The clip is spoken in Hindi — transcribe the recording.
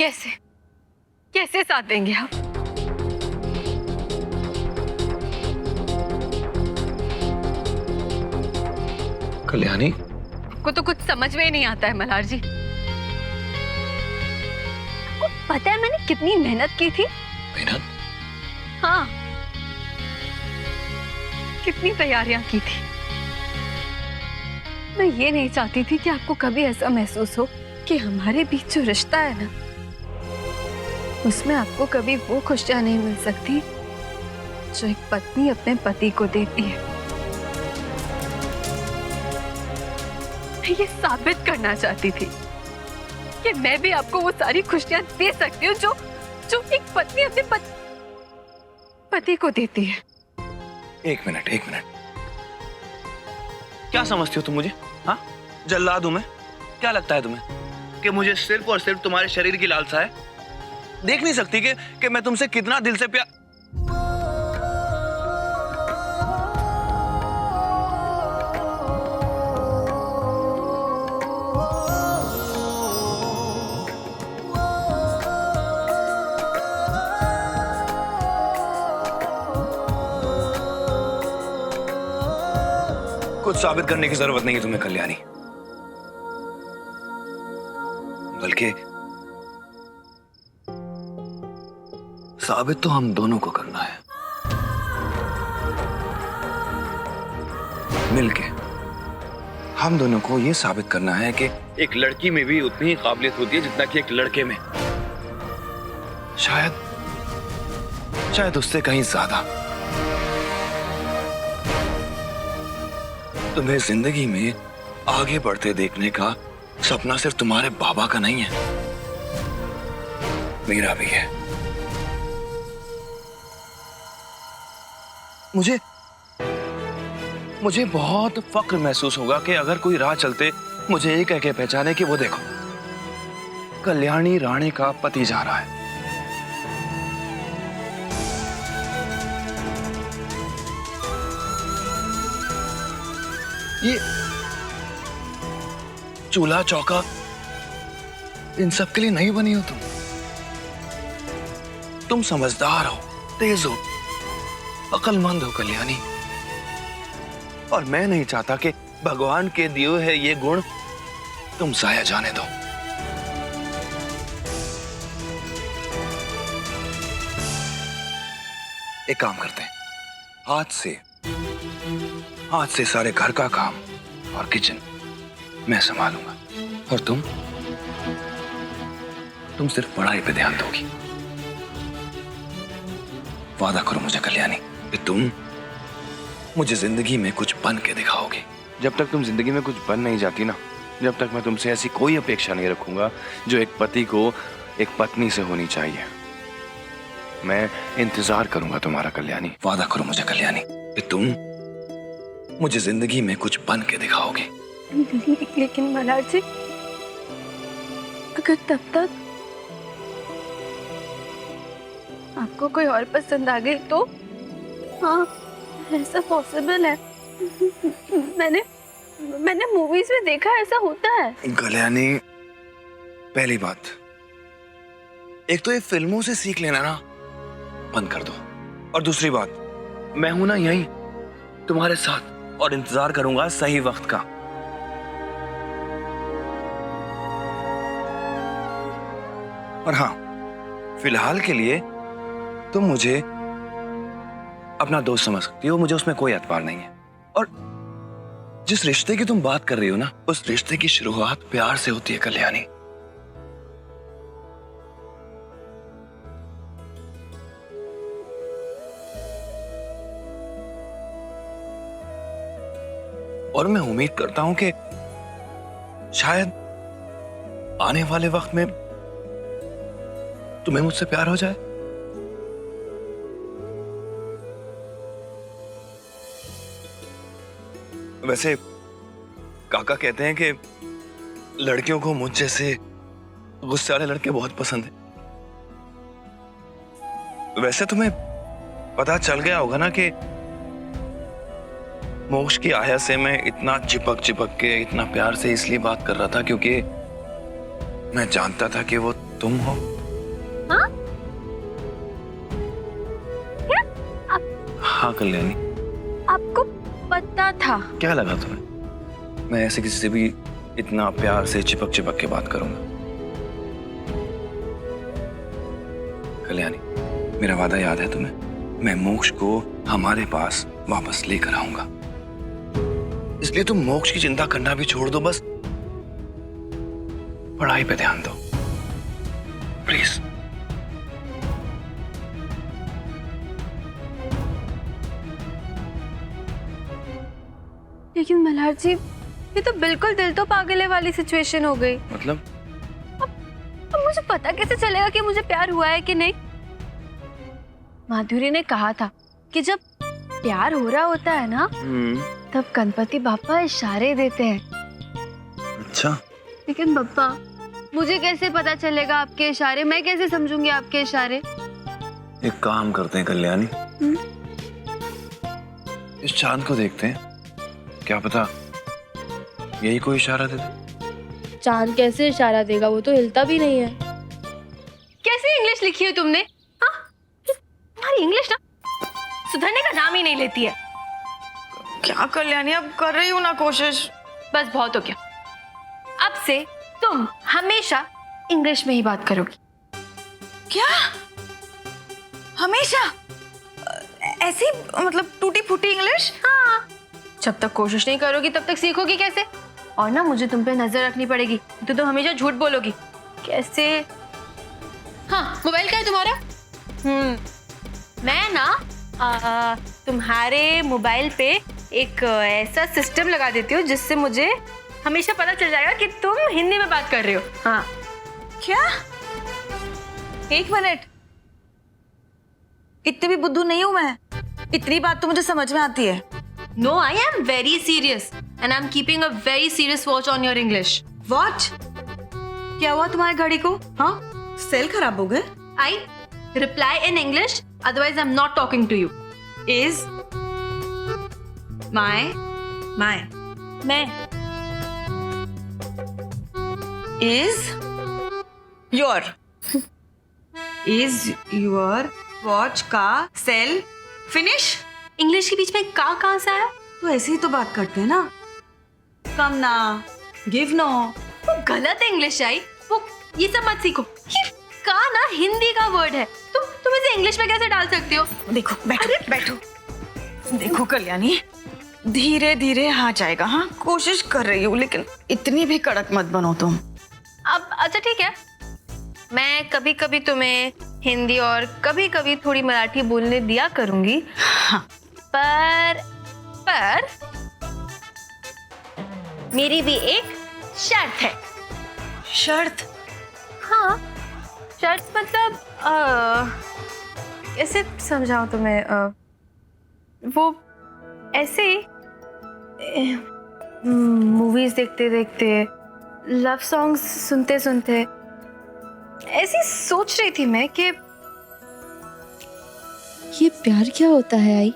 कैसे कैसे साथ देंगे आप? कल्याणी, आपको तो कुछ समझ में ही नहीं आता है मल्हार जी। आपको पता है मैंने कितनी मेहनत की थी? मेहनत? हाँ, कितनी तैयारियां की थी। मैं ये नहीं चाहती थी कि आपको कभी ऐसा महसूस हो कि हमारे बीच जो रिश्ता है ना, उसमें आपको कभी वो खुशियां नहीं मिल सकती जो एक पत्नी अपने पति को देती है। मैं ये साबित करना चाहती थी कि मैं भी आपको वो सारी खुशियां दे सकती हूँ जो जो एक पत्नी अपने पति को देती है। एक मिनट। क्या समझती हो तुम मुझे? हाँ, जल्लाद हूं मैं? क्या लगता है तुम्हें कि मुझे सिर्फ और सिर्फ तुम्हारे शरीर की लालसा है? देख नहीं सकती कि मैं तुमसे कितना दिल से प्यार। कुछ साबित करने की जरूरत नहीं है तुम्हें कल्याणी, बल्कि साबित तो हम दोनों को करना है, मिलके। हम दोनों को यह साबित करना है कि एक लड़की में भी उतनी ही काबिलियत होती है जितना कि एक लड़के में, शायद उससे कहीं ज्यादा। तुम्हें जिंदगी में आगे बढ़ते देखने का सपना सिर्फ तुम्हारे बाबा का नहीं है, मेरा भी है। मुझे बहुत फक्र महसूस होगा कि अगर कोई राह चलते मुझे ये कह के पहचाने कि वो देखो, कल्याणी राणे का पति जा रहा है। ये चूल्हा चौका इन सब के लिए नहीं बनी हो तुम समझदार हो, तेज हो, अक्लमंद हो कल्याणी, और मैं नहीं चाहता कि भगवान के दिए हुए ये गुण तुम जाया जाने दो। एक काम करते हैं, आज से सारे घर का काम और किचन मैं संभालूंगा, और तुम सिर्फ पढ़ाई पे ध्यान दोगी। वादा करो मुझे कल्याणी कि तुम मुझे जिंदगी में कुछ बन के दिखाओगे। जब तक तुम जिंदगी में कुछ बन नहीं जाती ना, जब तक मैं तुमसे ऐसी कोई अपेक्षा नहीं रखूंगा जो एक पति को एक पत्नी से होनी चाहिए। मैं इंतजार करूंगा तुम्हारा कल्याणी। वादा करो मुझे कल्याणी कि तुम मुझे जिंदगी में कुछ बन के दिखाओगे। लेकिन मल्हार जी, अगर तब तक आपको कोई और पसंद आ गई तो? हाँ, ऐसा पॉसिबल है। मैंने मूवीज में देखा ऐसा होता है। कल्याणी, पहली बात, एक तो ये फिल्मों से सीख लेना ना बंद कर दो, और दूसरी बात, मैं हूं ना यहीं तुम्हारे साथ, और इंतजार करूंगा सही वक्त का। और हाँ, फिलहाल के लिए तुम मुझे अपना दोस्त समझ सकती हो, मुझे उसमें कोई एतबार नहीं है। और जिस रिश्ते की तुम बात कर रही हो ना, उस रिश्ते की शुरुआत प्यार से होती है कल्याणी। और मैं उम्मीद करता हूं कि शायद आने वाले वक्त में तुम्हें मुझसे प्यार हो जाए। वैसे काका कहते हैं कि लड़कियों को मुझ जैसे गुस्से वाले लड़के बहुत पसंद है। वैसे तुम्हें पता चल गया होगा ना कि मोक्ष की आया से मैं इतना चिपक के इतना प्यार से इसलिए बात कर रहा था क्योंकि मैं जानता था कि वो तुम हो? हाँ? क्या? हाँ कल्याणी। आपको पता था? क्या लगा तुम्हें मैं ऐसे किसी से भी इतना प्यार से चिपक चिपक के बात करूंगा? कल्याणी, मेरा वादा याद है तुम्हें? मैं मोक्ष को हमारे पास वापस लेकर आऊंगा। इसलिए तुम मोक्ष की चिंता करना भी छोड़ दो, बस पढ़ाई पे ध्यान दो प्लीज। लेकिन मल्हार जी, ये तो बिल्कुल दिल तो पागले वाली सिचुएशन हो गई। मतलब? अब मुझे पता कैसे चलेगा कि मुझे प्यार हुआ है कि नहीं? माधुरी ने कहा था कि जब प्यार हो रहा होता है ना, तब गणपति बापा इशारे देते हैं। अच्छा। लेकिन बप्पा, मुझे कैसे पता चलेगा आपके इशारे? मैं कैसे समझूंगी आपके इशारे? एक काम करते हैं कल्याणी, इस चांद को देखते हैं, क्या पता यही कोई इशारा दे दे। चांद कैसे इशारा देगा? वो तो हिलता भी नहीं है। कैसी इंग्लिश लिखी है तुमने? हाँ, तुम्हारी इंग्लिश ना सुधरने का नाम ही नहीं लेती है। क्या कल्याणी, अब कर रही हूँ ना कोशिश। बस बहुत हो गया। अब से तुम हमेशा इंग्लिश में ही बात करोगी। क्या? हमेशा ऐसी, मतलब टूटी फूटी इंग्लिश? हाँ, जब तक कोशिश नहीं करोगी तब तक सीखोगी कैसे? और ना मुझे तुम पे नजर रखनी पड़ेगी, तो तुम हमेशा झूठ बोलोगी। कैसे? हाँ, मोबाइल क्या है तुम्हारा? मैं ना तुम्हारे मोबाइल पे एक ऐसा सिस्टम लगा देती हूँ जिससे मुझे हमेशा पता चल जाएगा कि तुम हिंदी में बात कर रहे हो। हाँ। क्या? एक मिनट, इतनी भी बुद्धू नहीं हूं मैं। इतनी बात तो मुझे समझ में आती है। No, I am very serious and I'm keeping a very serious watch on your English. Watch? क्या हुआ तुम्हारी घड़ी को? हाँ, सेल खराब हो गए? I reply in English, otherwise I'm not talking to you. Is my मैं is your वॉच का सेल फिनिश? इंग्लिश के बीच में कहाँ से आया? तो ऐसे ही तो बात करते हैं ना। कम ना, गिव नो। वो गलत इंग्लिश आई। वो ये सब मत सीखो। ये का ना हिंदी का वर्ड है। तुम इसे इंग्लिश में कैसे डाल सकती हो? देखो, बैठो। देखो कल्याणी, धीरे धीरे हाँ जाएगा। हाँ, कोशिश कर रही हूँ, लेकिन इतनी भी कड़क मत बनो तुम। अब अच्छा ठीक है, मैं कभी कभी तुम्हें हिंदी और कभी कभी थोड़ी मराठी बोलने दिया करूंगी। हाँ। पर मेरी भी एक शर्त है। शर्त? हाँ, शर्त मतलब कैसे समझाऊं तुम्हें? वो ऐसे ही मूवीज देखते देखते, लव सॉन्ग्स सुनते सुनते ऐसी सोच रही थी मैं कि ये प्यार क्या होता है आई?